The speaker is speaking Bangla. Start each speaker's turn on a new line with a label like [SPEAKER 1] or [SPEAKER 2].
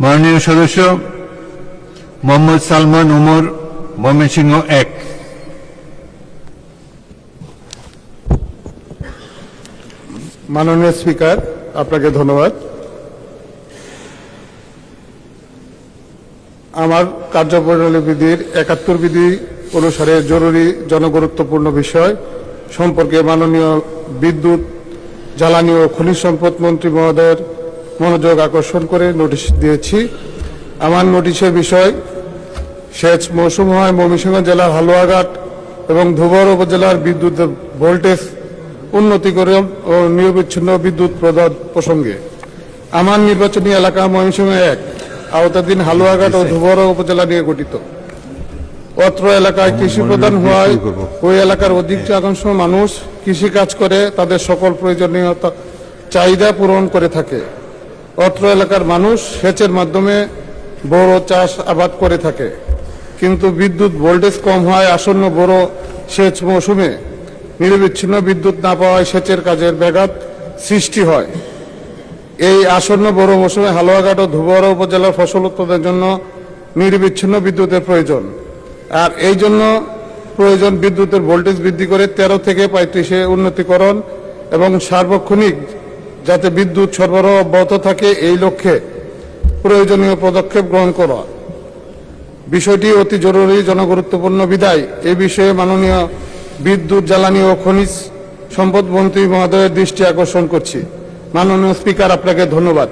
[SPEAKER 1] মাননীয় সদস্য মোহাম্মদ সালমান ওমর, ময়মনসিংহ 1।
[SPEAKER 2] মাননীয় স্পিকার, আপনাকে ধন্যবাদ। আমার কার্যপ্রণালী বিধির 71 বিধি অনুসারে জরুরি জনগুরুত্বপূর্ণ বিষয় সম্পর্কে মাননীয় বিদ্যুৎ, জ্বালানি ও খনিজ সম্পদ মন্ত্রী মহোদয়ের মনোযোগ আকর্ষণ করে নোটিশ দিয়েছি। আমার নোটিশের বিষয় সেচ মৌসুম হয় ময়মনসিংহ জেলার হালুয়াঘাট এবং ধুবর উপজেলার বিদ্যুৎ ভোল্টেজ উন্নতিকরণ ও নিরবিচ্ছিন্ন বিদ্যুৎ প্রদান প্রসঙ্গে। আমার নির্বাচনী এলাকা ময়মনসিংহ 1 আওতাধীন হালুয়াঘাট ও ধুবর উপজেলা নিয়ে গঠিত। অত্র এলাকায় কৃষি প্রধান হওয়ায় ওই এলাকার অধিকাংশ মানুষ কৃষি কাজ করে তাদের সকল প্রয়োজনীয় চাহিদা পূরণ করে থাকে। অত্র এলাকার মানুষ সেচের মাধ্যমে বড় চাষ আবাদ করে থাকে, কিন্তু বিদ্যুৎ ভোল্টেজ কম হয় আসন্ন বড় সেচ মৌসুমে নিরবিচ্ছিন্ন বিদ্যুৎ না পাওয়ায় সেচের কাজের ব্যাঘাত সৃষ্টি হয়। এই আসন্ন বড় মৌসুমে হালুয়াঘাট ও ধুবড়া উপজেলার ফসল উৎপাদনের জন্য নিরবিচ্ছিন্ন বিদ্যুতের প্রয়োজন, আর এই জন্য প্রয়োজন বিদ্যুতের ভোল্টেজ বৃদ্ধি করে 13 থেকে 35-এ উন্নতিকরণ এবং সার্বক্ষণিক যাতে বিদ্যুৎ সরবরাহ অব্যাহত থাকে এই লক্ষ্যে প্রয়োজনীয় পদক্ষেপ গ্রহণ করা। বিষয়টি অতি জরুরি জনগুরুত্বপূর্ণ বিধায় এই বিষয়ে মাননীয় বিদ্যুৎ, জ্বালানি ও খনিজ সম্পদ মন্ত্রী মহোদয়ের দৃষ্টি আকর্ষণ করছি। মাননীয় স্পিকার, আপনাকে ধন্যবাদ।